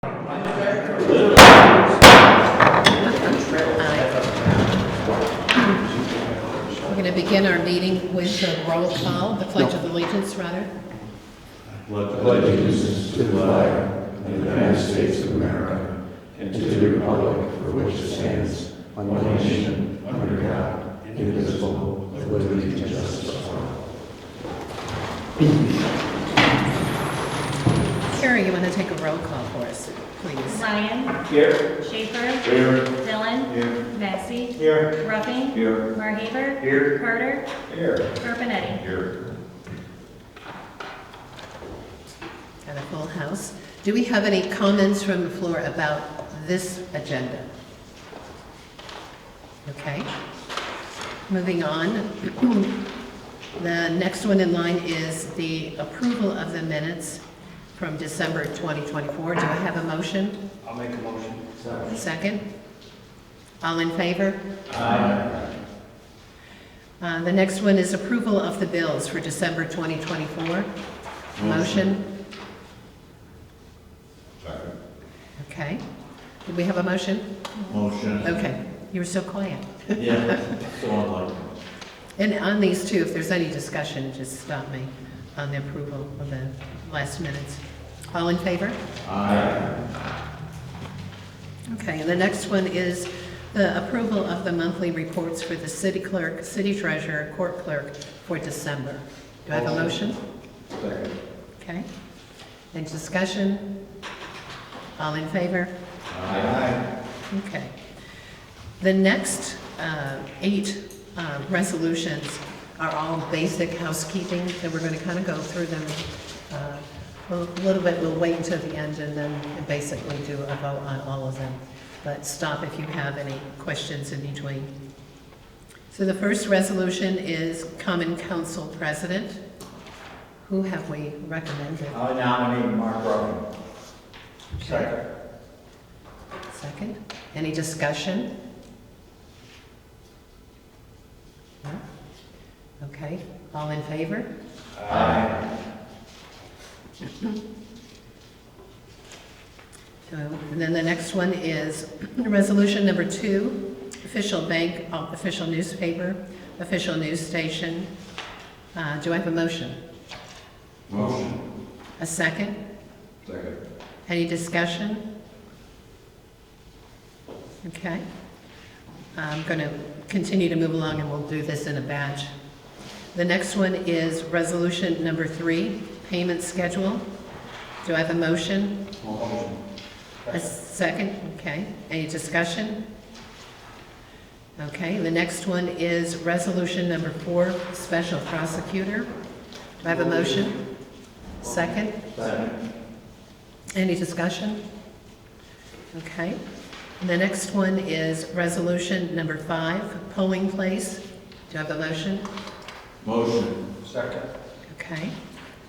We're going to begin our meeting with the roll call, the Pledge of Allegiance, rather. Pledge allegiance to the flag of the United States of America and to the republic for which it stands, one nation, under God, indivisible, with liberty and justice for all. Carrie, you want to take a roll call for us, please? Lyon. Here. Schaefer. Here. Dillon. Here. Massey. Here. Ruffing. Here. Marhaber. Here. Carter. Here. Carpenetti. Here. Got a full house. Do we have any comments from the floor about this agenda? Okay. Moving on. The next one in line is the approval of the minutes from December 2024. Do I have a motion? I'll make a motion. Second? All in favor? Aye. The next one is approval of the bills for December 2024. Motion? Second. Okay. Do we have a motion? Motion. Okay. You were so quiet. Yeah, so I'd like. And on these two, if there's any discussion, just stop me on the approval of the last minutes. All in favor? Aye. Okay, and the next one is the approval of the monthly reports for the city clerk, city treasurer, court clerk for December. Do I have a motion? Second. Okay. Any discussion? All in favor? Aye. Okay. The next 8 resolutions are all basic housekeeping, and we're going to kind of go through them a little bit. We'll wait until the end and then basically do a vote on all of them. But stop if you have any questions in between. So the first resolution is Common Council President. Who have we recommended? I nominate Mark Ruffin. Second. Second. Any discussion? No? Okay. All in favor? Aye. So, and then the next one is resolution number 2, official bank, official newspaper, official news station. Do I have a motion? Motion. A second? Second. Any discussion? Okay. I'm going to continue to move along and we'll do this in a batch. The next one is resolution number 3, payment schedule. Do I have a motion? Motion. A second? Okay. Any discussion? Okay. The next one is resolution number 4, special prosecutor. Do I have a motion? Second? Second. Any discussion? Okay. And the next one is resolution number 5, polling place. Do I have a motion? Motion. Second. Okay.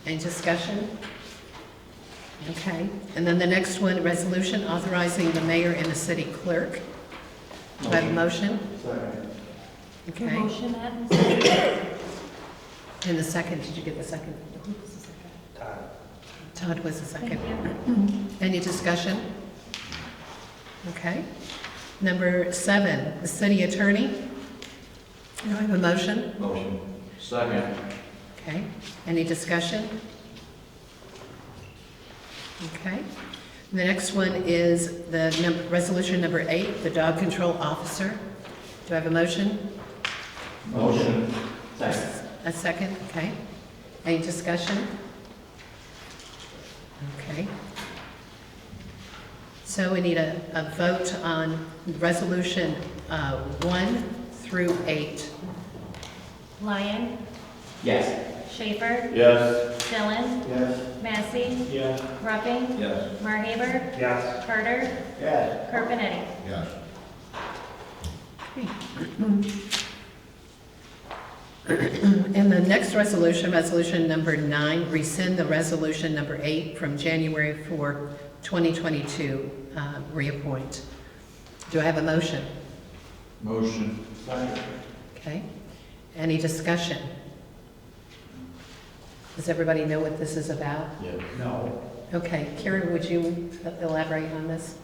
Any discussion? Okay. And then the next one, resolution authorizing the mayor and the city clerk. Do I have a motion? Second. Okay. Motion and And the second, did you get the second? Who was the second? Todd. Todd was the second. Thank you. Any discussion? Okay. Number 7, the city attorney. Do I have a motion? Motion. Second. Okay. Any discussion? Okay. The next one is the resolution number 8, the dog control officer. Do I have a motion? Motion. Second. A second? Okay. Any discussion? Okay. So we need a vote on resolution 1 through 8. Lyon. Yes. Schaefer. Yes. Dillon. Yes. Massey. Yes. Ruffing. Yes. Marhaber. Yes. Carter. Yes. Carpenetti. Yes. And the next resolution, resolution number 9, rescind the resolution number 8 from January 4, 2022, reappoint. Do I have a motion? Motion. Second. Okay. Any discussion? Does everybody know what this is about? Yes. No. Okay, Karen, would you elaborate on this?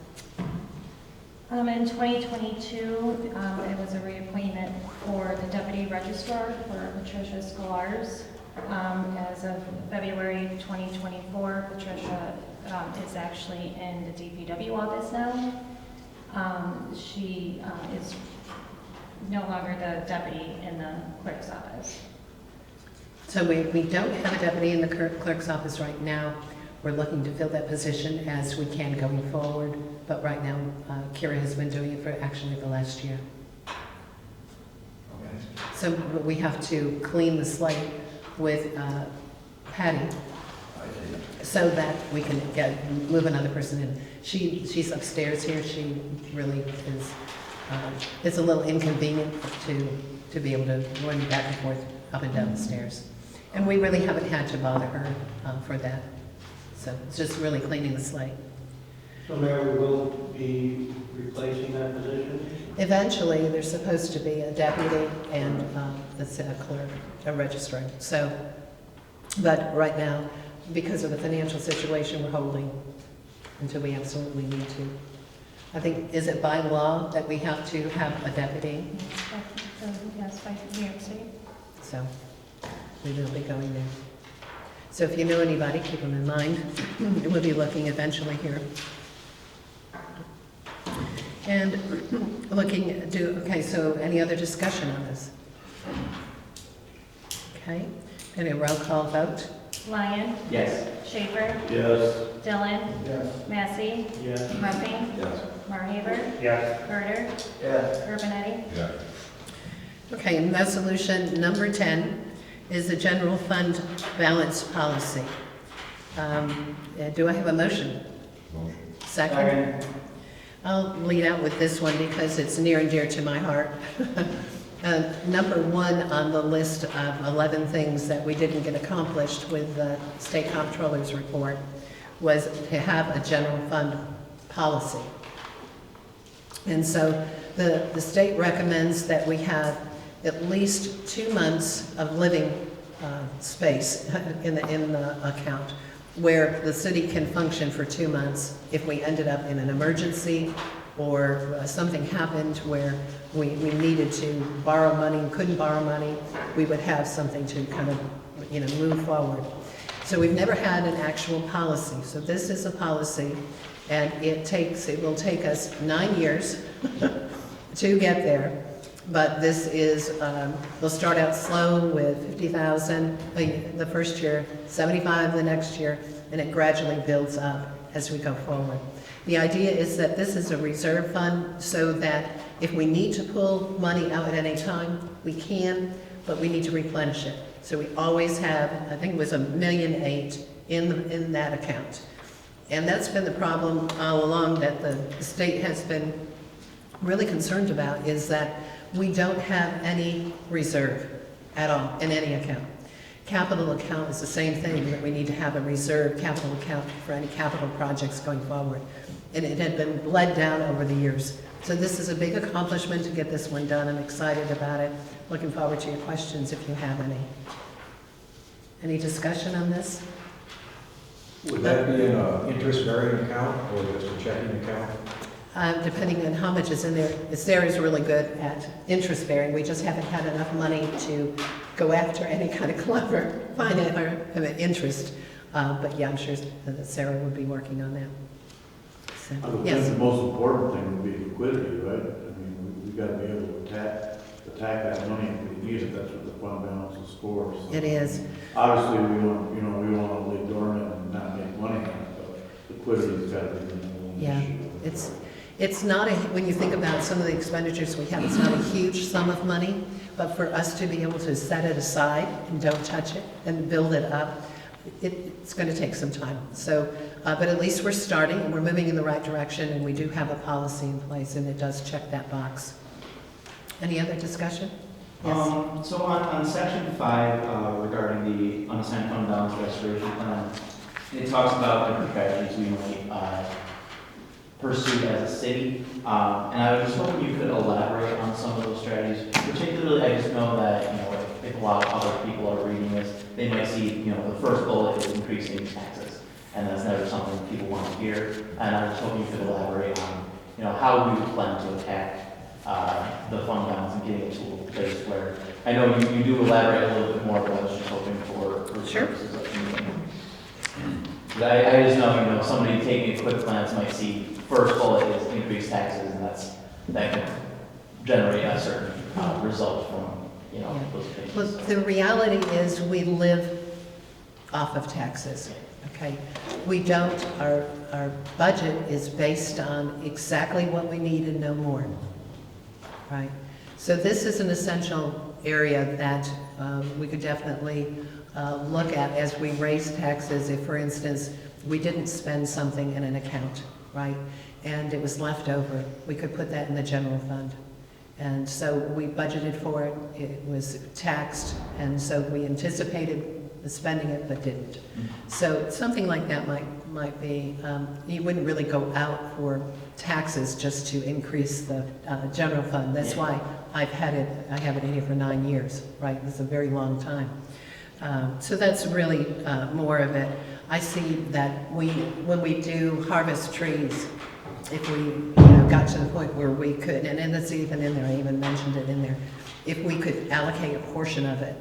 In 2022, it was a reappointment for the deputy registrar for Patricia Scalars. As of February 2024, Patricia is actually in the DPW office now. She is no longer the deputy in the clerk's office. So we don't have a deputy in the clerk's office right now. We're looking to fill that position as we can going forward, but right now, Kira has been doing it for actually the last year. Okay. So we have to clean the slate with Patty I see. so that we can move another person in. She's upstairs here. She really is, it's a little inconvenient to be able to run back and forth up and down the stairs. And we really haven't had to bother her for that. So it's just really cleaning the slate. So Mayor, we will be replacing that position? Eventually, there's supposed to be a deputy and a clerk, a registrar. So, but right now, because of the financial situation, we're holding until we absolutely need to. I think, is it by law that we have to have a deputy? Yes, by New York City. So we will be going there. So if you know anybody, keep them in mind. We'll be looking eventually here. And looking, okay, so any other discussion on this? Okay, and a roll call vote? Lyon, Yes. Schaefer, Yes. Dillon, Yes. Massey, Yes. Murphy, Yes. Marhaber, Yes. Carter, Yes. Urbanetti. Yes. Okay, and resolution number 10 is the general fund balance policy. Do I have a motion? Motion. Second? I'll lead out with this one because it's near and dear to my heart. Number one on the list of 11 things that we didn't get accomplished with the state comptroller's report was to have a general fund policy. And so the state recommends that we have at least 2 months of living space in the account, where the city can function for 2 months if we ended up in an emergency or something happened where we needed to borrow money, couldn't borrow money, we would have something to kind of, move forward. So we've never had an actual policy. So this is a policy, and it will take us 9 years to get there. But this is, we'll start out slow with 50,000 the first year, 75 the next year, and it gradually builds up as we go forward. The idea is that this is a reserve fund so that if we need to pull money out at any time, we can, but we need to replenish it. So we always have, I think it was $1.8 million in that account. And that's been the problem all along that the state has been really concerned about, is that we don't have any reserve at all in any account. Capital account is the same thing, that we need to have a reserve capital account for any capital projects going forward. And it had been bled down over the years. So this is a big accomplishment to get this one done. I'm excited about it. Looking forward to your questions if you have any. Any discussion on this? Would that be in an interest-bearing account or just a checking account? Depending on how much is in there. Sarah is really good at interest bearing. We just haven't had enough money to go after any kind of clever finance or interest. But yeah, I'm sure that Sarah would be working on that. So, I would think yes. the most important thing would be liquidity, right? I mean, we gotta be able to attack that money if we need it. That's what the fund balance is for. So It is. obviously, we want to lay dormant and not make money on it, but liquidity's gotta be the number one Yeah, issue. it's not when you think about some of the expenditures we have, it's not a huge sum of money, but for us to be able to set it aside and don't touch it and build it up, it's going to take some time. So, but at least we're starting and we're moving in the right direction, and we do have a policy in place, and it does check that box. Any other discussion? Yes. So on section 5, regarding the unassigned fund balance restoration plan, it talks about different strategies we might pursue as a city. And I was just hoping you could elaborate on some of those strategies. Particularly, I just know that, if a lot of other people are reading this, they might see, the first bullet is increasing taxes. and that's never something people want to hear. And I was hoping you could elaborate on, how we would plan to attack the fund balance and getting it to a place where, I know you do elaborate a little bit more, but I was just hoping for Sure. services of community. But I just know, somebody taking a quick glance might see first bullet is increased taxes, and that can generate a certain result from, those Well, things. the reality is we live off of taxes, okay? We don't, our budget is based on exactly what we need and no more, right? So this is an essential area that we could definitely look at as we raise taxes. If, for instance, we didn't spend something in an account, right? And it was left over, we could put that in the general fund. And so we budgeted for it, it was taxed, and so we anticipated spending it but didn't. So something like that might be, you wouldn't really go out for taxes just to increase the general fund. That's why I have it in here for 9 years, right? It's a very long time. So that's really more of it. I see that when we do harvest trees, if we got to the point where we could, and it's even in there, I even mentioned it in there, if we could allocate a portion of it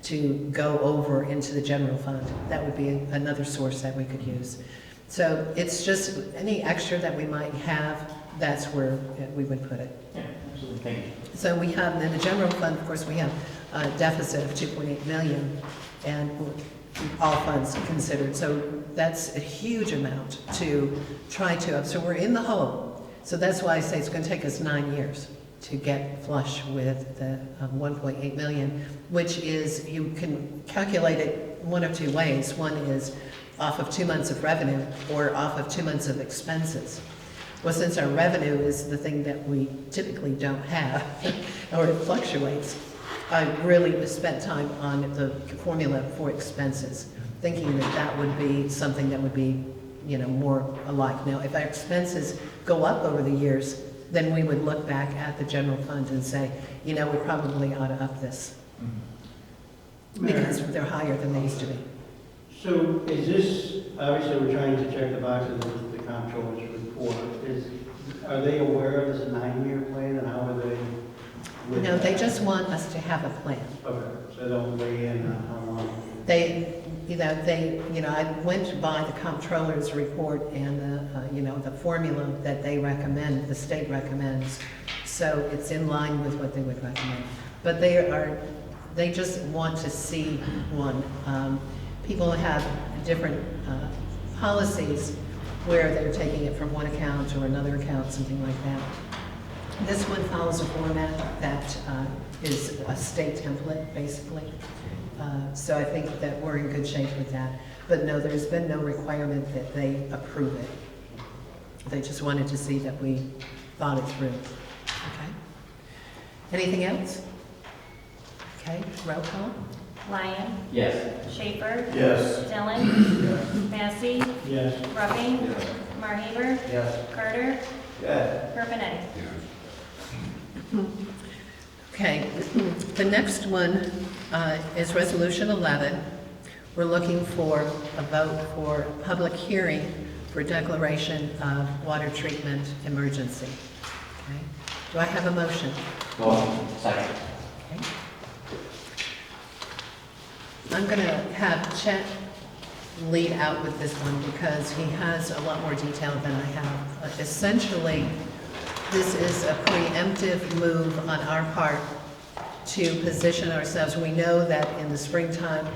to go over into the general fund, that would be another source that we could use. So it's just any extra that we might have, that's where we would put it. Yeah, absolutely, thank you. So we have, in the general fund, of course, we have a deficit of 2.8 million, and all funds considered. So that's a huge amount to try to, so we're in the hole. So that's why I say it's going to take us 9 years to get flush with the 1.8 million, which is, you can calculate it one of two ways. One is off of 2 months of revenue or off of 2 months of expenses. Well, since our revenue is the thing that we typically don't have, or it fluctuates, I really spent time on the formula for expenses, thinking that that would be something that would be, more alike. Now, if our expenses go up over the years, then we would look back at the general fund and say, we probably ought to up this, because they're higher than they used to be. So is this, obviously, we're trying to check the boxes with the comptroller's report. Are they aware of this 9-year plan, and how are they? with No, they that? just want us to have a plan. Okay, so don't weigh in on how long. I went by the comptroller's report and the formula that they recommend, the state recommends. So it's in line with what they would recommend. But they just want to see one. People have different policies where they're taking it from one account or another account, something like that. This one follows a format that is a state template, basically. So I think that we're in good shape with that. But no, there's been no requirement that they approve it. They just wanted to see that we thought it through. Okay? Anything else? Okay, roll call. Lyon, Yes. Schaefer, Yes. Dillon, Massey, Yes. Ruffing, Marhaber, Yes. Carter, Yes. Urbanek. Okay, the next one is Resolution 11. We're looking for a vote for a public hearing for declaration of water treatment emergency. Okay, do I have a motion? Motion. Second. Okay. I'm going to have Chet lead out with this one because he has a lot more detail than I have. Essentially, this is a preemptive move on our part to position ourselves. We know that in the springtime,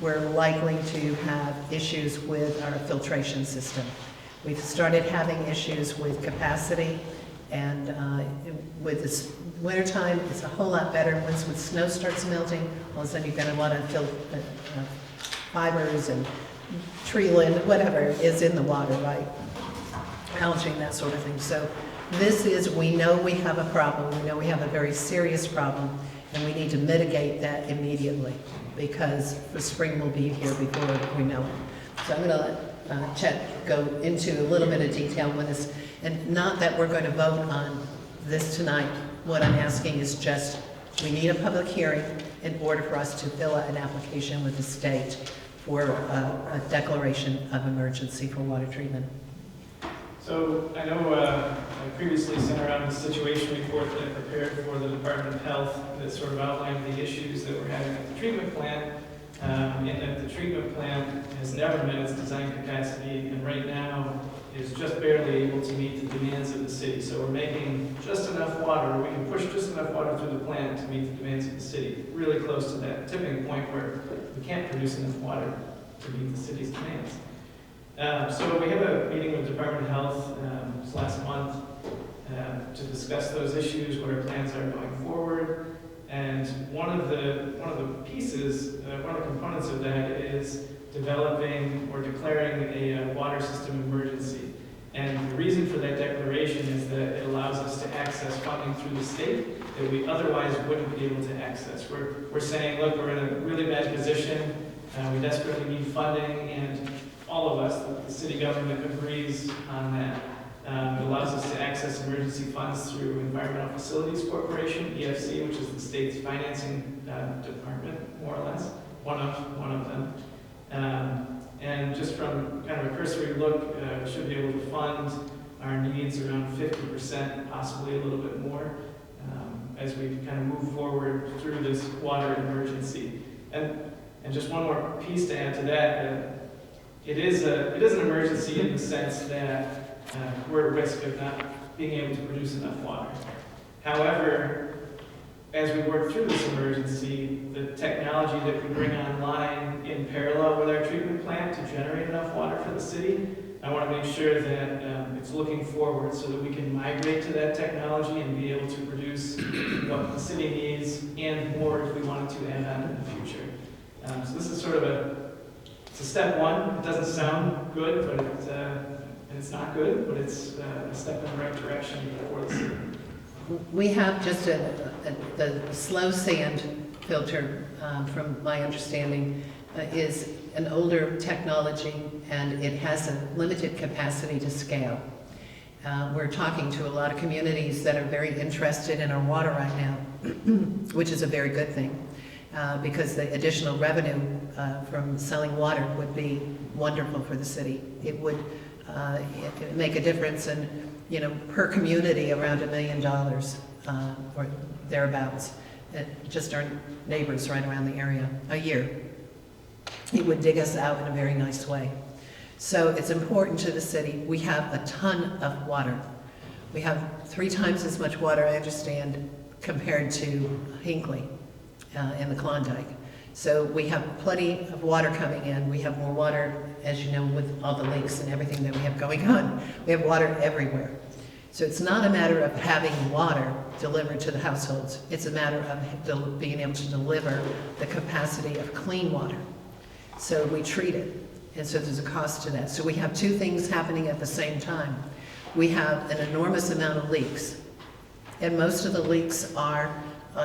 we're likely to have issues with our filtration system. We've started having issues with capacity, and with this wintertime, it's a whole lot better. Once when snow starts melting, all of a sudden you've got a lot of fibers and tree limb, whatever is in the water, right? Algae, that sort of thing. So this is, we know we have a problem. We know we have a very serious problem, and we need to mitigate that immediately because the spring will be here before we know it. So I'm going to let Chet go into a little bit of detail with this. And not that we're going to vote on this tonight. What I'm asking is just, we need a public hearing in order for us to fill out an application with the state for a declaration of emergency for water treatment. So I know I previously sent around the situation report that I prepared for the Department of Health that sort of outlined the issues that we're having at the treatment plant. And that the treatment plant has never met its design capacity, and right now is just barely able to meet the demands of the city. So we're making just enough water, we can push just enough water through the plant to meet the demands of the city. Really close to that tipping point where we can't produce enough water to meet the city's demands. So we have a meeting with the Department of Health this last month to discuss those issues, what our plans are going forward. And one of the pieces, one of the components of that is developing or declaring a water system emergency. And the reason for that declaration is that it allows us to access funding through the state that we otherwise wouldn't be able to access. We're saying, look, we're in a really bad position, we desperately need funding, and all of us, the city government, agrees on that. It allows us to access emergency funds through Environmental Facilities Corporation, EFC, which is the state's financing department, more or less, one of them. And just from kind of a cursory look, we should be able to fund our needs around 50%, possibly a little bit more, as we kind of move forward through this water emergency. And just one more piece to add to that, it is an emergency in the sense that we're at risk of not being able to produce enough water. However, as we work through this emergency, the technology that we bring online in parallel with our treatment plant to generate enough water for the city, I want to make sure that it's looking forward so that we can migrate to that technology and be able to produce what the city needs and more if we wanted to add on in the future. So this is sort of it's a step one. It doesn't sound good, but it's not good, but it's a step in the right direction for the city. We have just the slow sand filter, from my understanding, is an older technology, and it has a limited capacity to scale. We're talking to a lot of communities that are very interested in our water right now, which is a very good thing, because the additional revenue from selling water would be wonderful for the city. It would make a difference in, per community around $1 million or thereabouts. Just our neighbors right around the area a year. It would dig us out in a very nice way. So it's important to the city. We have a ton of water. We have 3 times as much water, I understand, compared to Hinckley in the Klondike. So we have plenty of water coming in. We have more water, as you know, with all the leaks and everything that we have going on. We have water everywhere. So it's not a matter of having water delivered to the households. It's a matter of being able to deliver the capacity of clean water. So we treat it, and so there's a cost to that. So we have 2 things happening at the same time. We have an enormous amount of leaks, and most of the leaks are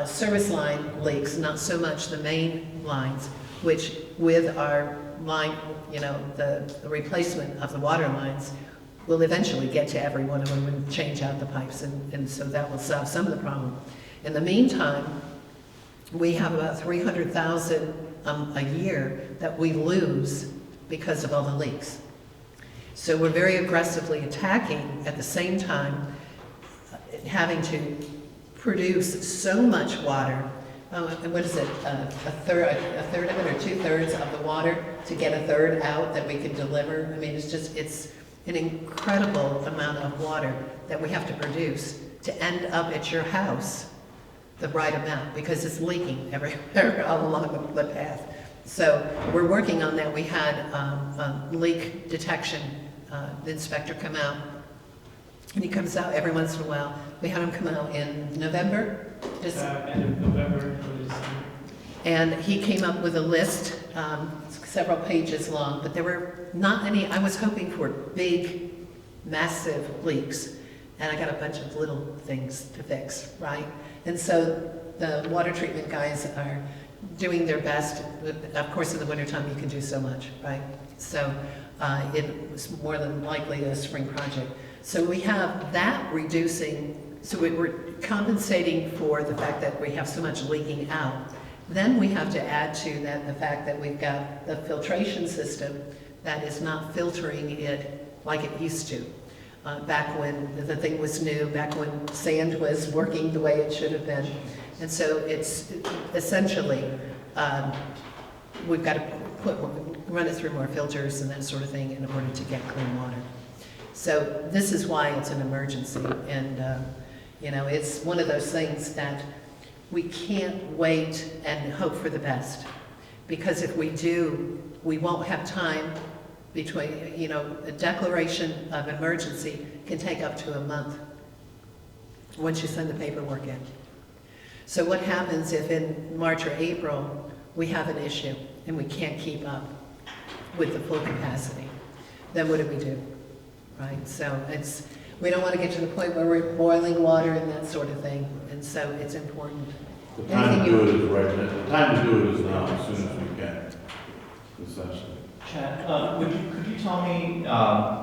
service line leaks, not so much the main lines, which with our line, the replacement of the water lines, we'll eventually get to every one of them and change out the pipes, and so that will solve some of the problem. In the meantime, we have about 300,000 a year that we lose because of all the leaks. So we're very aggressively attacking at the same time, having to produce so much water. And what is it? A third of it, or 2/3 of the water to get a third out that we can deliver. I mean, it's an incredible amount of water that we have to produce to end up at your house the right amount, because it's leaking everywhere all along the path. So we're working on that. We had leak detection, the inspector come out, and he comes out every once in a while. We had him come out in November. End of November. And he came up with a list, several pages long, but there were not any. I was hoping for big, massive leaks, and I got a bunch of little things to fix, right? And so the water treatment guys are doing their best. Of course, in the wintertime, you can do so much, right? So it was more than likely a spring project. So we have that reducing, so we're compensating for the fact that we have so much leaking out, Then we have to add to that the fact that we've got the filtration system that is not filtering it like it used to. Back when the thing was new, back when sand was working the way it should have been. And so it's essentially, we've got to run it through more filters and that sort of thing in order to get clean water. So this is why it's an emergency. And, you know, it's one of those things that we can't wait and hope for the best. Because if we do, we won't have time between, you know, a declaration of emergency can take up to a month once you send the paperwork in. So what happens if in March or April we have an issue and we can't keep up with the full capacity? Then what do we do, right? So we don't want to get to the point where we're boiling water and that sort of thing, and so it's important. The time to do it is right now. The time to do it is now, as soon as we can, essentially. Chad, could you tell me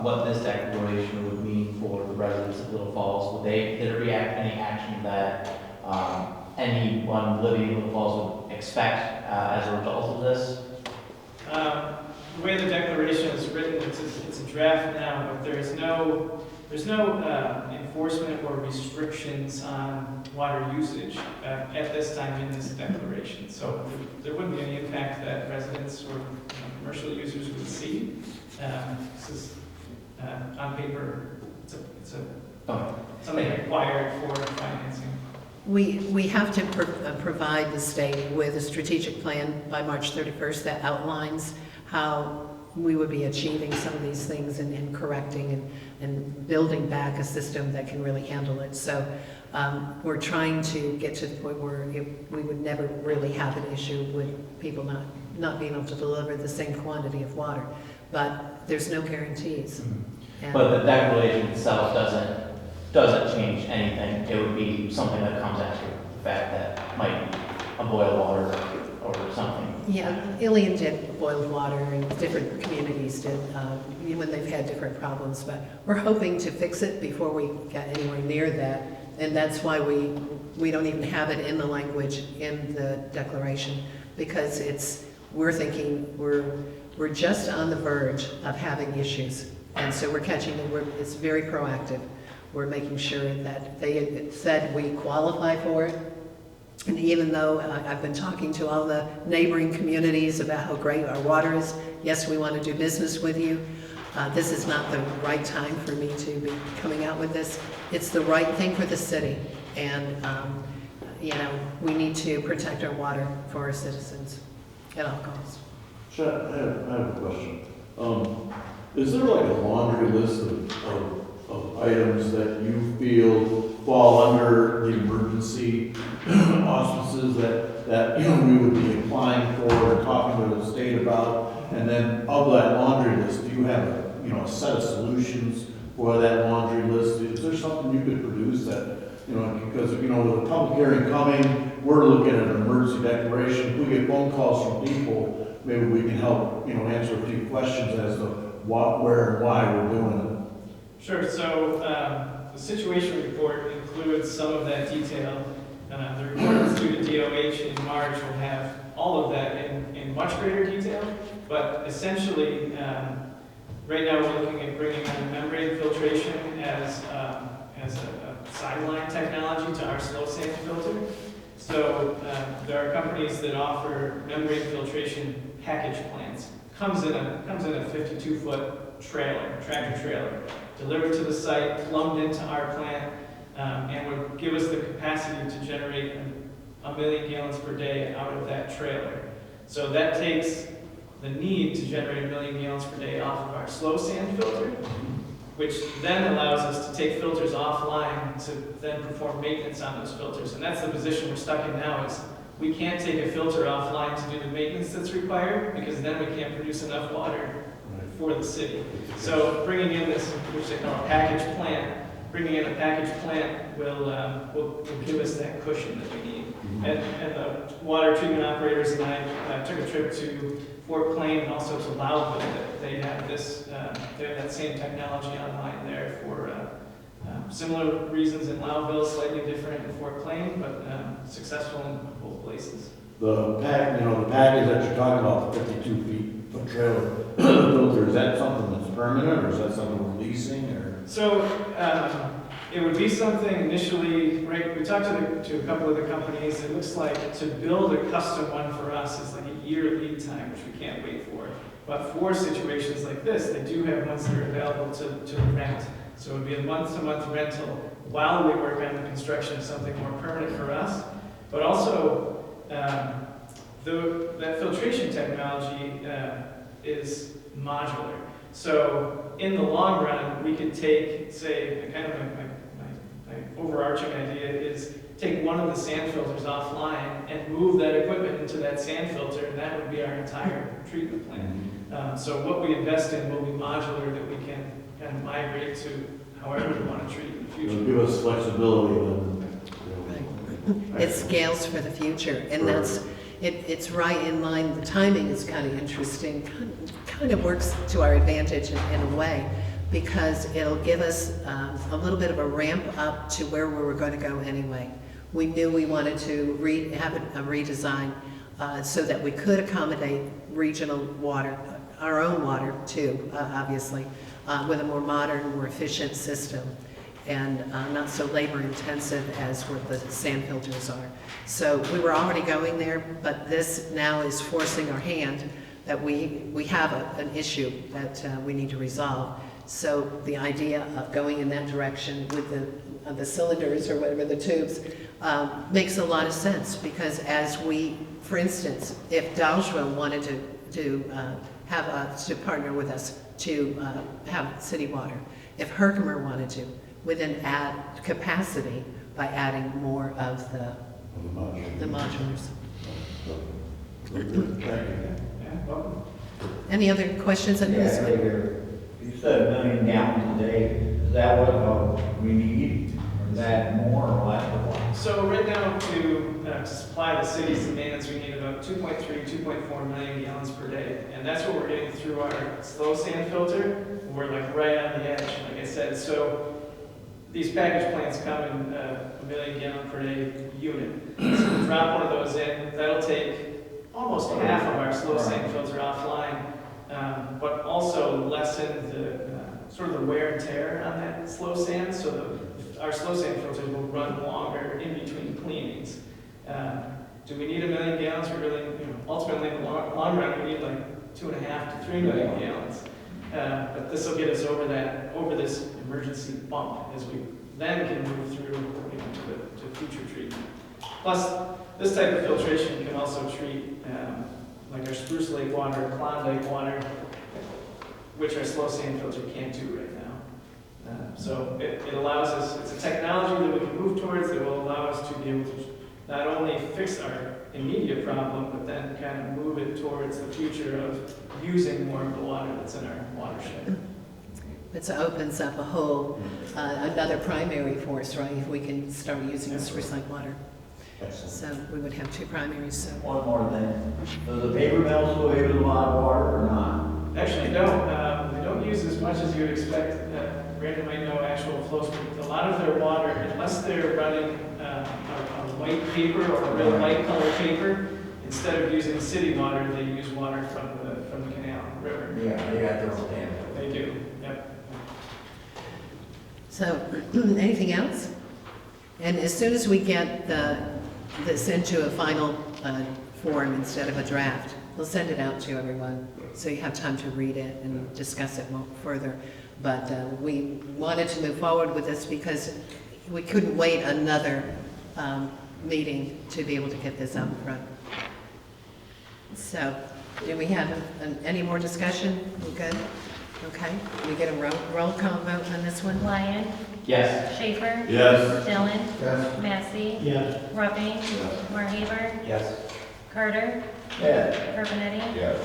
what this declaration would mean for the residents of Little Falls? Would there be any action that anyone living in Little Falls would expect as a result of this? The way the declaration is written, it's a draft now, but there's no enforcement or restrictions on water usage at this time in this declaration. So there wouldn't be any impact that residents or commercial users would see. This is on paper. It's something required for financing. We have to provide the state with a strategic plan by March 31st that outlines how we would be achieving some of these things and correcting and building back a system that can really handle it. So we're trying to get to the point where we would never really have an issue with people not being able to deliver the same quantity of water. But there's no guarantees. And But the declaration itself doesn't change anything. It would be something that comes after the fact that might be a boil water or something. yeah, Ilion did boiled water, and different communities did when they've had different problems. But we're hoping to fix it before we get anywhere near that, and that's why we don't even have it in the language in the declaration, because we're thinking we're just on the verge of having issues, and so we're catching them. It's very proactive. We're making sure that they said we qualify for it. And even though I've been talking to all the neighboring communities about how great our water is, yes, we want to do business with you. This is not the right time for me to be coming out with this. It's the right thing for the city. And, you know, we need to protect our water for our citizens at all costs. Chad, I have a question. Is there like a laundry list of items that you feel fall under the emergency auspices that you know we would be applying for and talking to the state about? And then of that laundry list, do you have a set of solutions for that laundry list? Is there something you could produce that, because with a public hearing coming, we're looking at an emergency declaration. If we get phone calls from people, maybe we can help answer a few questions as to what, where, and why we're doing it. Sure. So the situation report includes some of that detail. The report that's due to DOH in March will have all of that in much greater detail. But essentially, right now we're looking at bringing on membrane filtration as a sideline technology to our slow sand filter. So there are companies that offer membrane filtration package plants. Comes in a 52-foot trailer, tractor trailer, delivered to the site, plumbed into our plant, and would give us the capacity to generate 1 million gallons per day out of that trailer. So that takes the need to generate 1 million gallons per day off of our slow sand filter, which then allows us to take filters offline to then perform maintenance on those filters. And that's the position we're stuck in now, is we can't take a filter offline to do the maintenance that's required, because then we can't produce enough water for the city. So bringing in this, which they call a package plant, will give us that cushion that we need. And the water treatment operators and I took a trip to Fort Plain and also to Loudville. They have that same technology online there for similar reasons in Loudville, slightly different in Fort Plain, but successful in both places. The package that you're talking about, the 52 feet of trailer filter, is that something that's permanent, or is that something we're leasing, or? So, it would be something initially, right, we talked to a couple of the companies, it looks like to build a custom one for us is like a year lead time, which we can't wait for. But for situations like this, they do have ones that are available to rent. So it would be a month-to-month rental while we work on the construction of something more permanent for us. But also, that filtration technology is modular. So in the long run, we could take, say, kind of my overarching idea is take one of the sand filters offline and move that equipment into that sand filter, and that would be our entire treatment plant. So what we invest in will be modular, that we can kind of migrate to however we want to treat in the It'll future. give us flexibility when, It scales for the future, and it's right in line. The timing is kind of interesting, kind of works to our advantage in a way, because it'll give us a little bit of a ramp up to where we were going to go anyway. We knew we wanted to have a redesign so that we could accommodate regional water, our own water too, obviously, with a more modern, more efficient system, and not so labor intensive as what the sand filters are. So we were already going there, but this now is forcing our hand that we have an issue that we need to resolve. So the idea of going in that direction with the cylinders or whatever, the tubes, makes a lot of sense, because as we, for instance, if Dalswell wanted to partner with us to have city water, if Herkimer wanted to, we then add capacity by adding more of the modulars. Yeah, welcome. Any other questions on this one? You said 1 million gallons a day, is that what we need, or is that more or less or what? So right now, to supply the city's demands, we need about 2.3, 2.4 million gallons per day. And that's what we're getting through our slow sand filter. We're like right on the edge, like I said. So these package plants come in a 1 million gallon per day unit. So we drop one of those in, that'll take almost half of our slow sand filter offline, but also lessen the sort of the wear and tear on that slow sand. So our slow sand filters will run longer in between cleanings. Do we need 1 million gallons? We really, ultimately in the long run, we need like 2.5 to 3 million gallons. But this will get us over this emergency bump as we then can move through to future treatment. Plus, this type of filtration can also treat like our Spruce Lake water, Klondike water, which our slow sand filter can't do right now. So it allows us, it's a technology that we can move towards that will allow us to be able to not only fix our immediate problem, but then kind of move it towards the future of using more of the water that's in our watershed. It opens up a whole, another primary for us, right? If we can start using this recycled water. So we would have 2 primaries, so. One more thing, does the paper mills still use a lot of water or not? Actually, no. They don't use as much as you would expect. Brandon might know actual flows, but a lot of their water, unless they're running a white paper or a real light color paper, instead of using city water, they use water from the canal, river. Yeah, they got their own dam. They do, yep. So, anything else? And as soon as we get this into a final form instead of a draft, we'll send it out to everyone, so you have time to read it and discuss it more further. But we wanted to move forward with this because we couldn't wait another meeting to be able to get this out front. So, do we have any more discussion? We good? Okay. Can we get a roll call vote on this one? Lyon, Yes. Schaefer, Yes. Dillon, Yes. Massey, Yes. Ruffing, Marhaber, Yes. Carter, Yes. Urbanetti. Yes.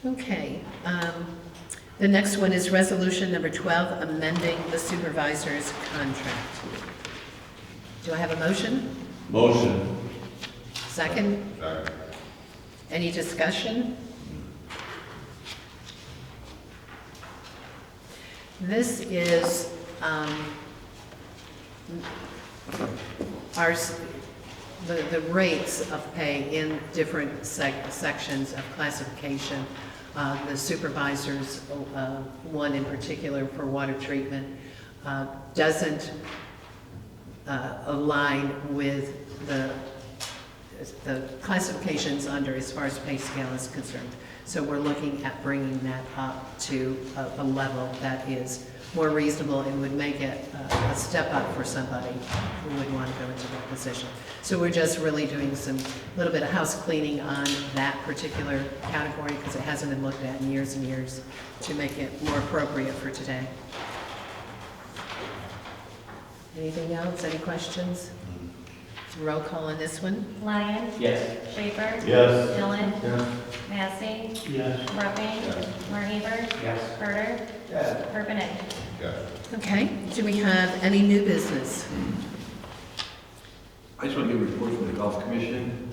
Okay. The next one is resolution number 12, amending the supervisor's contract. Do I have a motion? Motion. Second? Any discussion? This is the rates of pay in different sections of classification. The supervisors, one in particular for water treatment, doesn't align with the classifications under as far as pay scale is concerned. So we're looking at bringing that up to a level that is more reasonable and would make it a step up for somebody who would want to go into that position. So we're just really doing some little bit of house cleaning on that particular category because it hasn't been looked at in years and years to make it more appropriate for today. Anything else? Any questions? Roll call on this one. Lyon. Yes. Schaefer. Yes. Dillon. Yes. Massey. Yes. Ruffing. Marhaber. Yes. Carter. Yes. Urbanek. Okay, do we have any new business? I just want to give a report from the Golf Commission.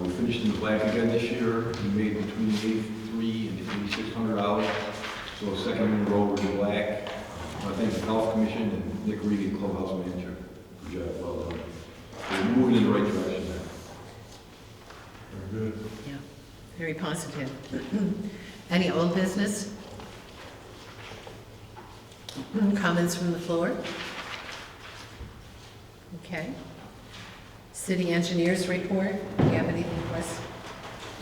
We finished in the black again this year. We made between $83 and $8,600. So second in a row we're in black. I want to thank the Golf Commission and Nick Reedy, clubhouse manager. Good job, well done. We're moving in the right direction now. Very good. Yeah, very positive. Any old business? Comments from the floor? Okay. City engineers report, do you have anything for us?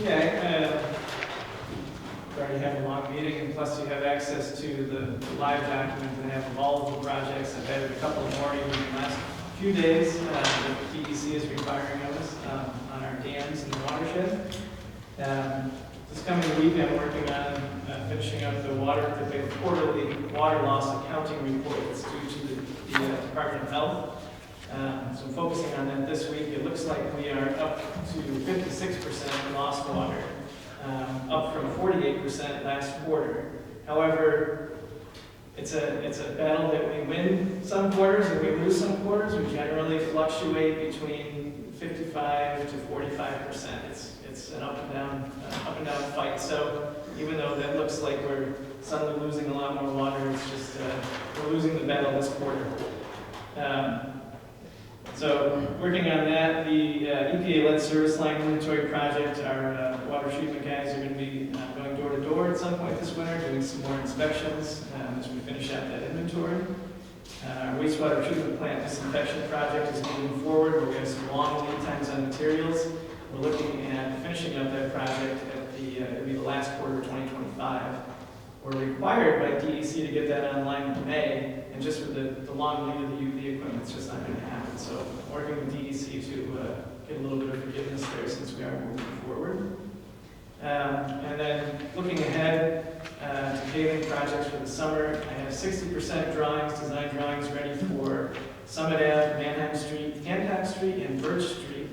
Yeah, we already have a long meeting, and plus you have access to the live document that have all of the projects. I've added a couple more even in the last few days that DEC is requiring of us on our dams and the watershed. This coming week, I'm working on finishing up the quarterly water loss accounting report that's due to the Department of Health. So I'm focusing on that this week. It looks like we are up to 56% lost water, up from 48% last quarter. However, it's a battle that we win some quarters and we lose some quarters. We generally fluctuate between 55 to 45%. It's an up and down fight. So even though that looks like we're suddenly losing a lot more water, it's just we're losing the battle this quarter. So working on that, the EPA-led service line inventory project, our water treatment guys are going to be going door to door at some point this winter, doing some more inspections as we finish out that inventory. Our wastewater treatment plant disinfection project is moving forward. We're going to have some long lead times on materials. We're looking at finishing up that project at it'll be the last quarter of 2025. We're required by DEC to get that online in May, and just with the long lead of the UV equipment, it's just not going to happen. So working with DEC to get a little bit of forgiveness there since we are moving forward. And then looking ahead to paving projects for the summer, I have 60% drawings, design drawings ready for Summit Ave, Manheim Street, Hancock Street, and Birch Street.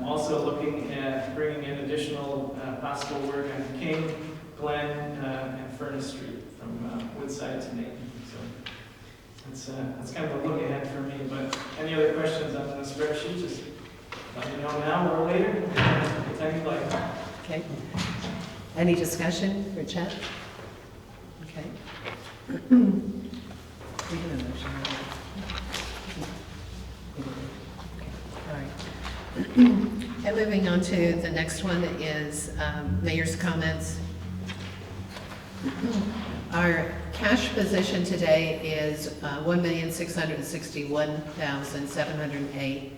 Also looking at bringing in additional possible work on King, Glen, and Furnace Street from Woodside to Maine. So that's kind of a look ahead for me. But any other questions on the spreadsheet, just let me know now or later. Anytime you'd like. Okay. Any discussion for Chet? Okay. We can emotion. Okay. All right. And moving on to the next one is mayor's comments. Our cash position today is $1,661,708.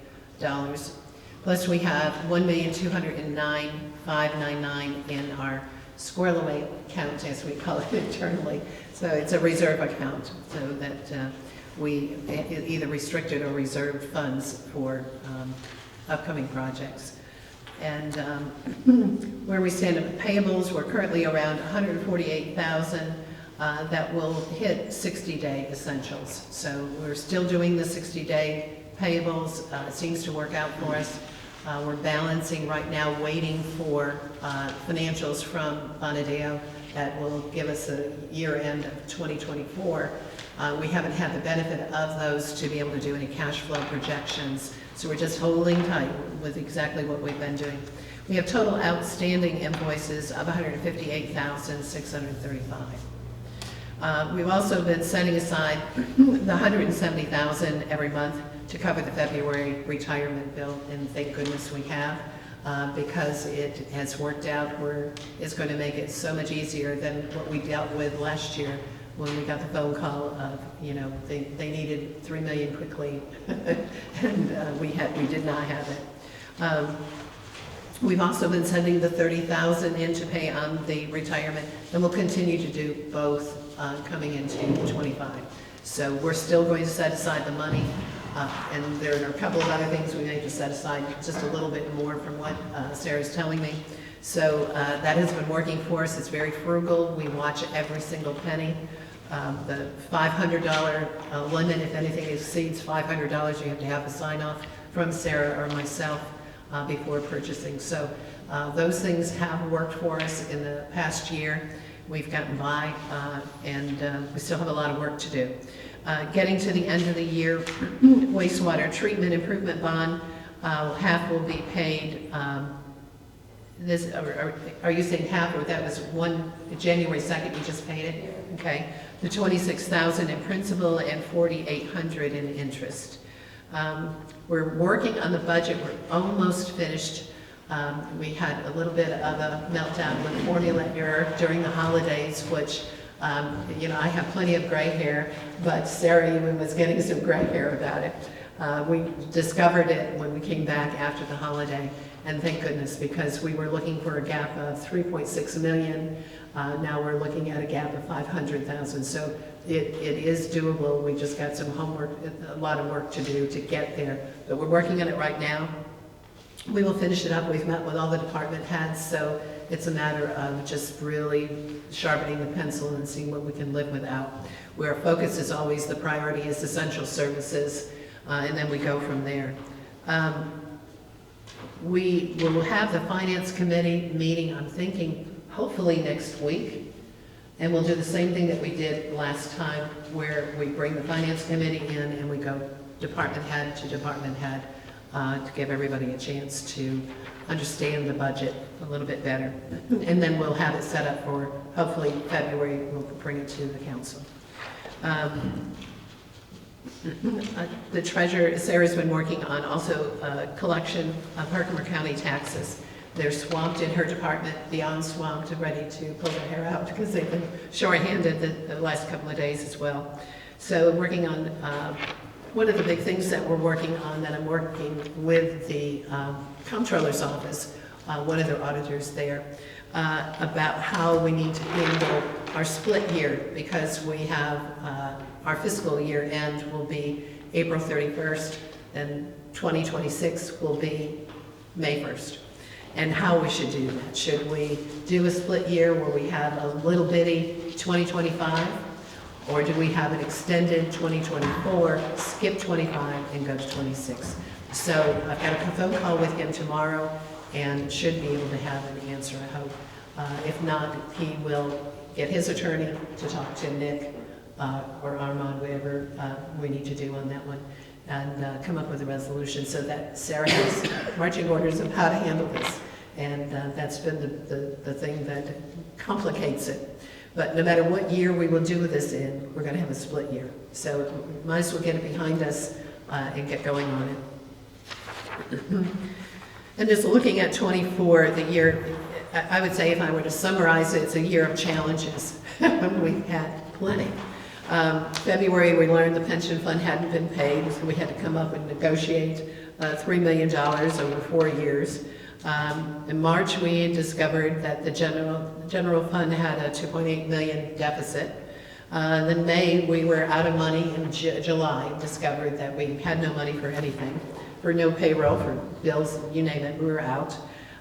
Plus we have $1,209,599 in our squirrel away account, as we call it internally. So it's a reserve account, so that we either restricted or reserved funds for upcoming projects. And where we stand at payables, we're currently around $148,000 that will hit 60-day essentials. So we're still doing the 60-day payables. It seems to work out for us. We're balancing right now, waiting for financials from Bonadeo that will give us a year end of 2024. We haven't had the benefit of those to be able to do any cash flow projections. So we're just holding tight with exactly what we've been doing. We have total outstanding invoices of $158,635. We've also been setting aside the $170,000 every month to cover the February retirement bill, and thank goodness we have, because it has worked out where it's going to make it so much easier than what we dealt with last year when we got the phone call of, you know, they needed $3 million quickly, and we did not have it. We've also been sending the $30,000 in to pay on the retirement, and we'll continue to do both coming into 25. So we're still going to set aside the money, and there are a couple of other things we need to set aside, just a little bit more from what Sarah's telling me. So that has been working for us. It's very frugal. We watch every single penny. The $500 limit, if anything exceeds $500, you have to have a sign off from Sarah or myself before purchasing. So those things have worked for us in the past year. We've gotten by, and we still have a lot of work to do. Getting to the end of the year, wastewater treatment improvement bond, half will be paid. Are you saying half, or that was January 2nd, you just paid it? Okay. The $26,000 in principal and $4,800 in interest. We're working on the budget. We're almost finished. We had a little bit of a meltdown with formula error during the holidays, which, you know, I have plenty of gray hair, but Sarah even was getting some gray hair about it. We discovered it when we came back after the holiday, and thank goodness, because we were looking for a gap of $3.6 million. Now we're looking at a gap of $500,000. So it is doable. We just got some homework, a lot of work to do to get there. But we're working on it right now. We will finish it up. We've met with all the department heads, so it's a matter of just really sharpening the pencil and seeing what we can live without. Where our focus is always, the priority is essential services, and then we go from there. We will have the Finance Committee meeting, I'm thinking, hopefully next week. And we'll do the same thing that we did last time, where we bring the Finance Committee in and we go department head to department head to give everybody a chance to understand the budget a little bit better. And then we'll have it set up for, hopefully, February, we'll bring it to the council. The treasurer, Sarah's been working on also collection of Herkimer County taxes. They're swamped in her department, beyond swamped, and ready to pull their hair out because they've been short-handed the last couple of days as well. So working on, one of the big things that we're working on, that I'm working with the comptroller's office, one of their auditors there, about how we need to handle our split year, because we have our fiscal year end will be April 31st, and 2026 will be May 1st. And how we should do that. Should we do a split year where we have a little bitty 2025? Or do we have an extended 2024, skip 25, and go to 26? So I've got a phone call with him tomorrow and should be able to have an answer, I hope. If not, he will get his attorney to talk to Nick or Armand, whatever we need to do on that one, and come up with a resolution so that Sarah has marching orders of how to handle this. And that's been the thing that complicates it. But no matter what year we will do this in, we're going to have a split year. So might as well get it behind us and get going on it. And just looking at 24, the year, I would say if I were to summarize it, it's a year of challenges. We've had plenty. February, we learned the pension fund hadn't been paid, so we had to come up and negotiate $3 million over 4 years. In March, we discovered that the general fund had a $2.8 million deficit. Then May, we were out of money. In July, discovered that we had no money for anything, for no payroll, for bills, you name it, we were out.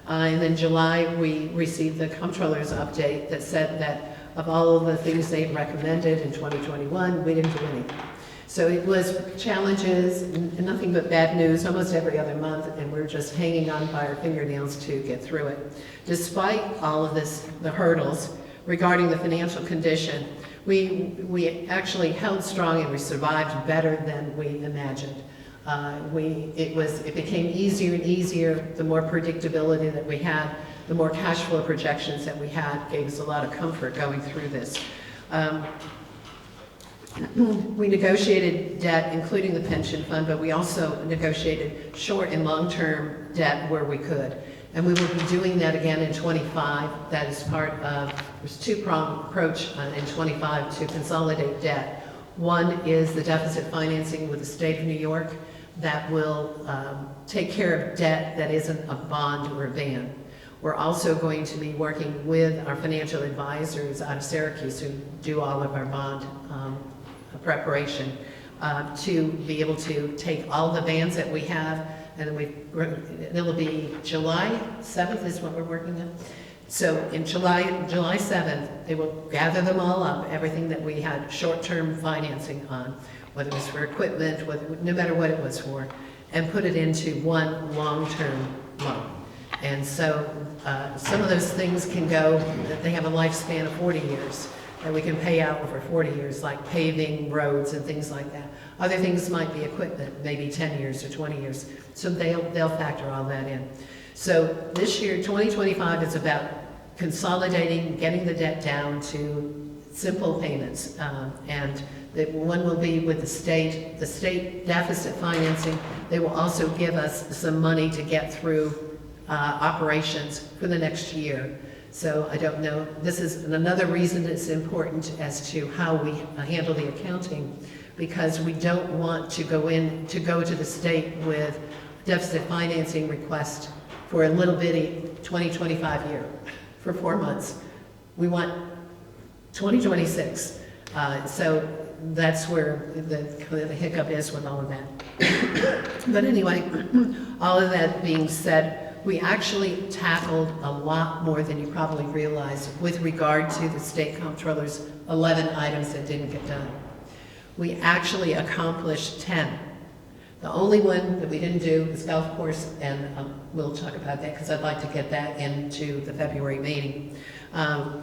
And then July, we received the comptroller's update that said that of all of the things they recommended in 2021, we didn't do anything. So it was challenges, and nothing but bad news almost every other month, and we're just hanging on by our fingernails to get through it. Despite all of this, the hurdles regarding the financial condition, we actually held strong and we survived better than we imagined. It became easier and easier, the more predictability that we had, the more cash flow projections that we had gave us a lot of comfort going through this. We negotiated debt, including the pension fund, but we also negotiated short and long-term debt where we could. And we will be doing that again in '25. That is part of, there's two-pronged approach in '25 to consolidate debt. One is the deficit financing with the state of New York that will take care of debt that isn't a bond or a ban. We're also going to be working with our financial advisors out of Syracuse who do all of our bond preparation to be able to take all the bans that we have, and then it'll be July 7th is what we're working on. So in July 7th, they will gather them all up, everything that we had short-term financing on, whether it was for equipment, no matter what it was for, and put it into one long-term loan. And so some of those things can go, they have a lifespan of 40 years that we can pay out over 40 years, like paving, roads, and things like that. Other things might be equipment, maybe 10 years or 20 years. So they'll factor all that in. So this year, 2025 is about consolidating, getting the debt down to simple payments. And one will be with the state deficit financing. They will also give us some money to get through operations for the next year. So I don't know, this is another reason it's important as to how we handle the accounting, because we don't want to go to the state with deficit financing request for a little bitty 2025 year for 4 months. We want 2026. So that's where the hiccup is with all of that. But anyway, all of that being said, we actually tackled a lot more than you probably realize with regard to the state comptroller's 11 items that didn't get done. We actually accomplished 10. The only one that we didn't do was golf course, and we'll talk about that because I'd like to get that into the February meeting.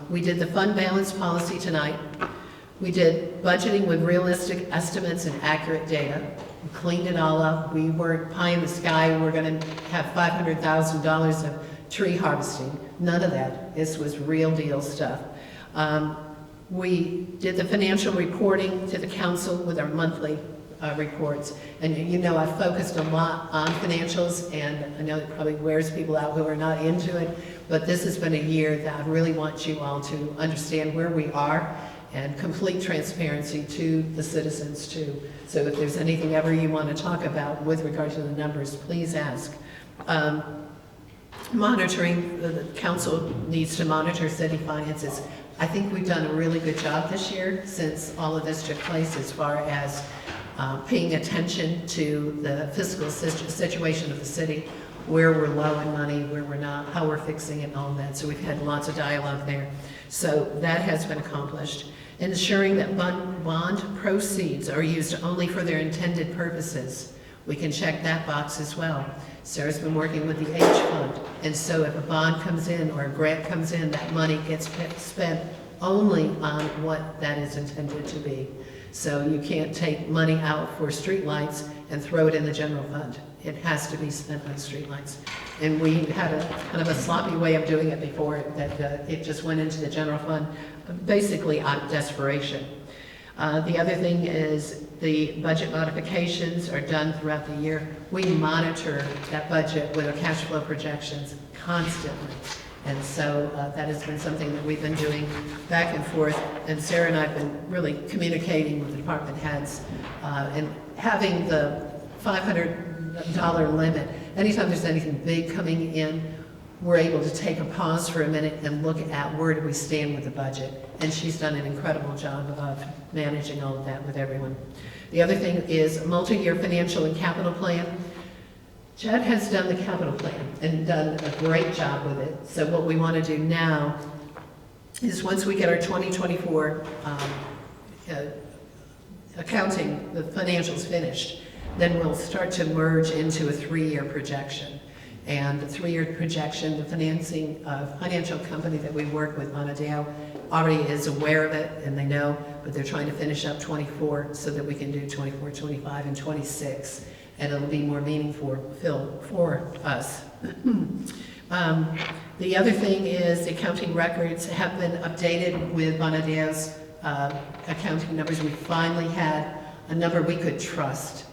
We did the fund balance policy tonight. We did budgeting with realistic estimates and accurate data. We cleaned it all up. We weren't pie in the sky. We're going to have $500,000 of tree harvesting. None of that. This was real deal stuff. We did the financial reporting to the council with our monthly reports. And you know, I've focused a lot on financials, and I know it probably wears people out who are not into it, but this has been a year that I really want you all to understand where we are and complete transparency to the citizens too. So if there's anything ever you want to talk about with regard to the numbers, please ask. Monitoring, the council needs to monitor city finances. I think we've done a really good job this year since all of this took place as far as paying attention to the fiscal situation of the city, where we're low in money, where we're not, how we're fixing it and all of that. So we've had lots of dialogue there. So that has been accomplished. Ensuring that bond proceeds are used only for their intended purposes. We can check that box as well. Sarah's been working with the H Fund, and so if a bond comes in or a grant comes in, that money gets spent only on what that is intended to be. So you can't take money out for streetlights and throw it in the general fund. It has to be spent on streetlights. And we had a kind of a sloppy way of doing it before, that it just went into the general fund, basically out of desperation. The other thing is the budget modifications are done throughout the year. We monitor that budget with our cash flow projections constantly. And so that has been something that we've been doing back and forth. And Sarah and I have been really communicating with the department heads and having the $500 limit. Anytime there's anything big coming in, we're able to take a pause for a minute and look at where do we stand with the budget. And she's done an incredible job of managing all of that with everyone. The other thing is a multi-year financial and capital plan. Chad has done the capital plan and done a great job with it. So what we want to do now is once we get our 2024 accounting, the financials finished, then we'll start to merge into a 3-year projection. And the 3-year projection, the financial company that we work with, Monadeo, already is aware of it and they know, but they're trying to finish up 24 so that we can do 24, 25, and 26. And it'll be more meaningful for us. The other thing is the accounting records have been updated with Bonadeo's accounting numbers. We finally had a number we could trust,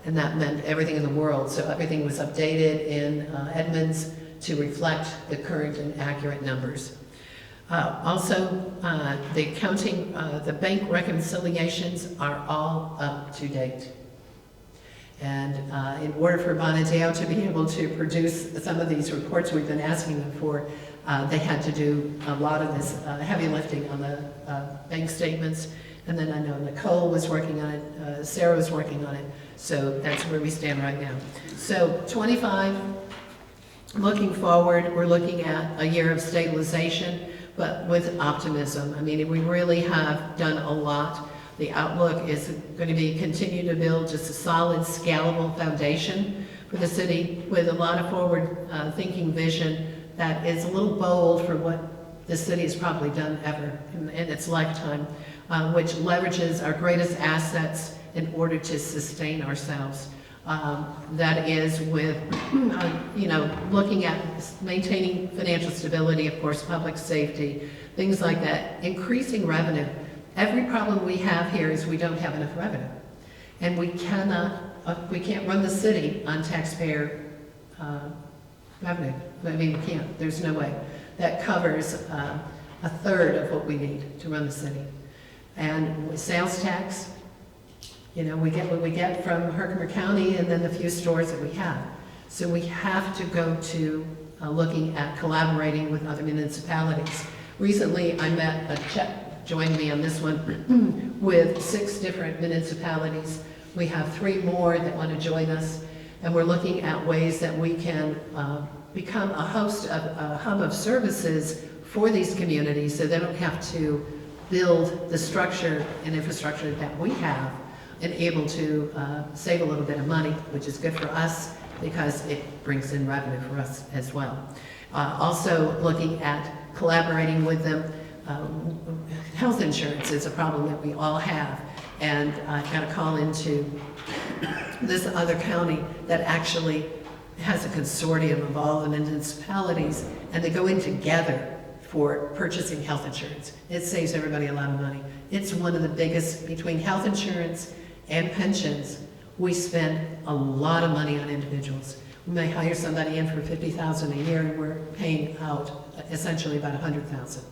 and that meant everything in the world. So everything was updated in Edmunds to reflect the current and accurate numbers. Also, the accounting, the bank reconciliations are all up to date. And in order for Bonadeo to be able to produce some of these reports we've been asking them for, they had to do a lot of this heavy lifting on the bank statements. And then I know Nicole was working on it, Sarah was working on it. So that's where we stand right now. So 25, looking forward, we're looking at a year of stabilization, but with optimism. I mean, we really have done a lot. The outlook is going to be continue to build just a solid, scalable foundation for the city with a lot of forward thinking vision that is a little bold for what the city has probably done ever in its lifetime, which leverages our greatest assets in order to sustain ourselves. That is with, looking at maintaining financial stability, of course, public safety, things like that, increasing revenue. Every problem we have here is we don't have enough revenue. And we can't run the city on taxpayer revenue. I mean, we can't, there's no way. That covers a third of what we need to run the city. And with sales tax, we get what we get from Herkimer County and then the few stores that we have. So we have to go to looking at collaborating with other municipalities. Recently, I met Chet joined me on this one with 6 different municipalities. We have 3 more that want to join us, and we're looking at ways that we can become a hub of services for these communities so they don't have to build the structure and infrastructure that we have and able to save a little bit of money, which is good for us because it brings in revenue for us as well. Also looking at collaborating with them. Health insurance is a problem that we all have, and I've got a call into this other county that actually has a consortium of all the municipalities, and they go in together for purchasing health insurance. It saves everybody a lot of money. It's one of the biggest, between health insurance and pensions, we spend a lot of money on individuals. We may hire somebody in for $50,000 a year, and we're paying out essentially about $100,000.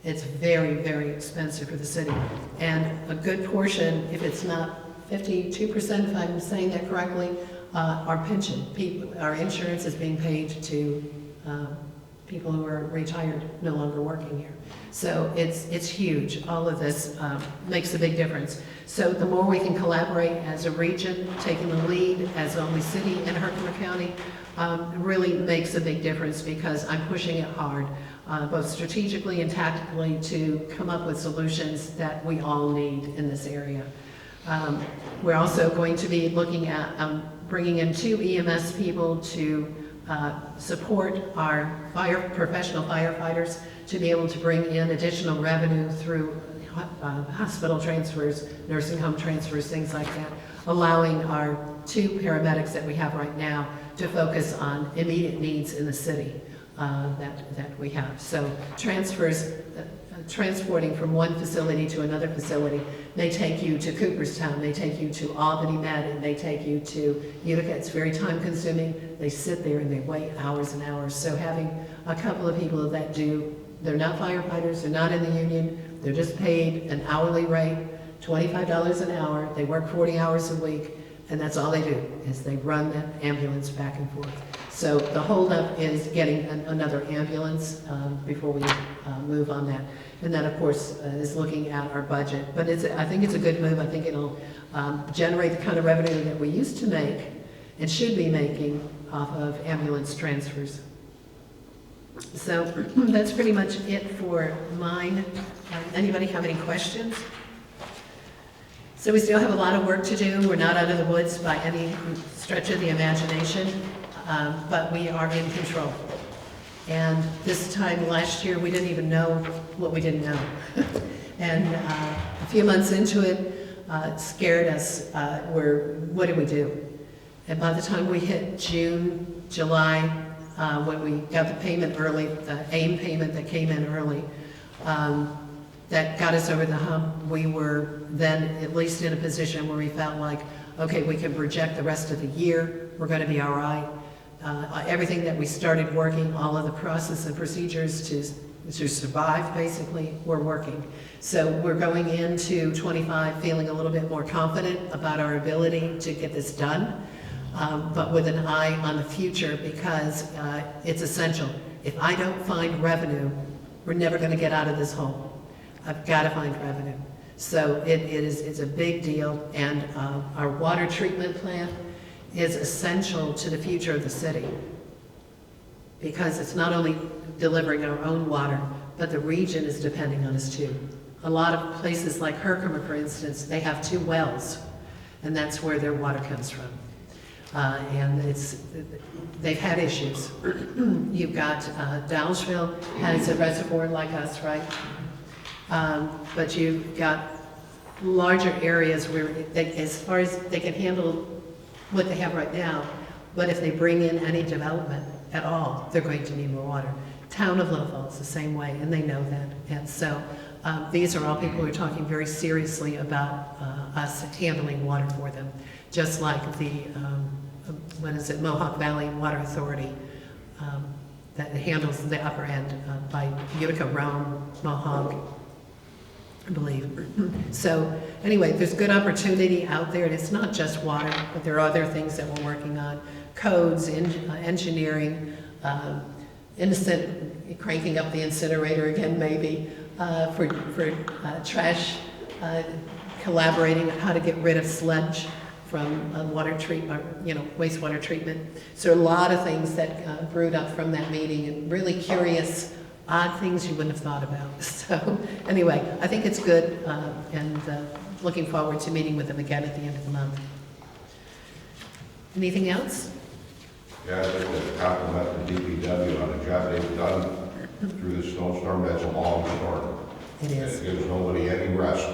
It's very, very expensive for the city. And a good portion, if it's not 52%, if I'm saying that correctly, our pension, our insurance is being paid to people who are retired, no longer working here. So it's huge. All of this makes a big difference. So the more we can collaborate as a region, taking the lead as the only city in Herkimer County, really makes a big difference because I'm pushing it hard. Both strategically and tactically to come up with solutions that we all need in this area. We're also going to be looking at bringing in 2 EMS people to support our professional firefighters to be able to bring in additional revenue through hospital transfers, nursing home transfers, things like that, allowing our 2 paramedics that we have right now to focus on immediate needs in the city. That we have. So transfers, transporting from one facility to another facility may take you to Cooperstown, may take you to Albany Med, and they take you to Utica. It's very time consuming. They sit there and they wait hours and hours. So having a couple of people that they're not firefighters, they're not in the union, they're just paid an hourly rate, $25 an hour, they work 40 hours a week, and that's all they do, is they run that ambulance back and forth. So the holdup is getting another ambulance before we move on that. And that, of course, is looking at our budget. But I think it's a good move. I think it'll generate the kind of revenue that we used to make and should be making off of ambulance transfers. So that's pretty much it for mine. Anybody have any questions? So we still have a lot of work to do. We're not out of the woods by any stretch of the imagination. But we are in control. And this time last year, we didn't even know what we didn't know. And a few months into it, it scared us. What did we do? And by the time we hit June, July, when we got the payment early, the AIM payment that came in early, that got us over the hump. We were then at least in a position where we felt like, okay, we can project the rest of the year, we're gonna be all right. Everything that we started working, all of the process and procedures to survive, basically, we're working. So we're going into 25 feeling a little bit more confident about our ability to get this done, but with an eye on the future, because it's essential. If I don't find revenue, we're never gonna get out of this hole. I've gotta find revenue. So it's a big deal, and our water treatment plant is essential to the future of the city, because it's not only delivering our own water, but the region is depending on us too. A lot of places like Herkimer, for instance, they have 2 wells, and that's where their water comes from. And they've had issues. You've got Dowsville has a reservoir like us, right? But you've got larger areas where, as far as they can handle what they have right now, but if they bring in any development at all, they're going to need more water. Town of Little Falls the same way, and they know that. And so these are all people who are talking very seriously about us handling water for them, just like the, Mohawk Valley Water Authority that handles the upper end by Utica, Rome, Mohawk, I believe. So anyway, there's good opportunity out there, and it's not just water, but there are other things that we're working on. Codes, engineering, innocent, cranking up the incinerator again maybe, for trash, collaborating on how to get rid of sludge from water treatment, wastewater treatment. So a lot of things that brewed up from that meeting, and really curious, odd things you wouldn't have thought about. So anyway, I think it's good, and looking forward to meeting with them again at the end of the month. Anything else? Yeah, I'd like to compliment the DPW on the job they've done through the snowstorm. That's a long storm. It is. It gives nobody any rest.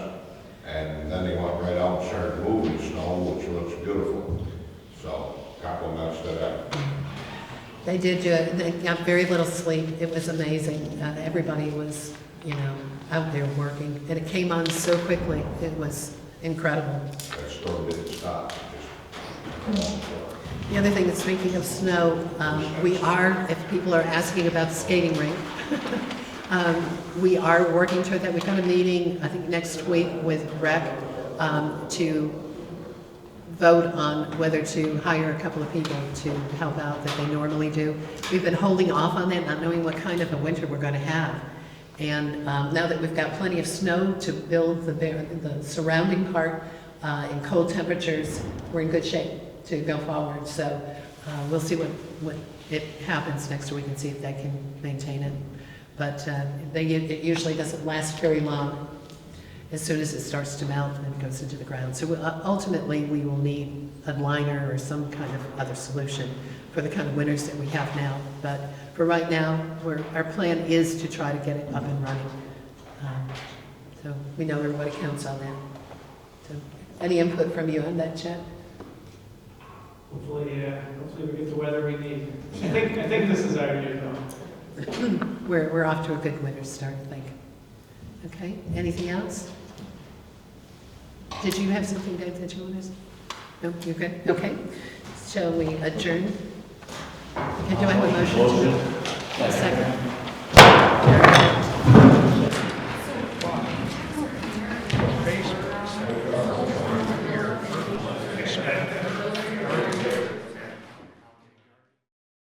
And then they went right out and started moving snow, which looks beautiful. So compliments to them. They did do it. They got very little sleep. It was amazing. Everybody was, out there working, and it came on so quickly. It was incredible. That storm didn't stop. The other thing is, speaking of snow, we are, if people are asking about the skating rink, we are working toward that. We've got a meeting, I think, next week with Rec to vote on whether to hire a couple of people to help out that they normally do. We've been holding off on that, not knowing what kind of a winter we're going to have. And now that we've got plenty of snow to build the surrounding part in cold temperatures, we're in good shape to go forward. So we'll see what it happens next week and see if they can maintain it. But it usually doesn't last very long. As soon as it starts to melt and goes into the ground. So ultimately, we will need a liner or some kind of other solution for the kind of winters that we have now. But for right now, our plan is to try to get it up and running. So we know everybody counts on that. So any input from you on that, Chet? Hopefully we get the weather we need. I think this is our year, though. We're off to a good winter start, I think. Okay, anything else? Did you have something, Dave, that you want to say? No, you're good? Okay. Shall we adjourn? Okay, do I have a motion? A second?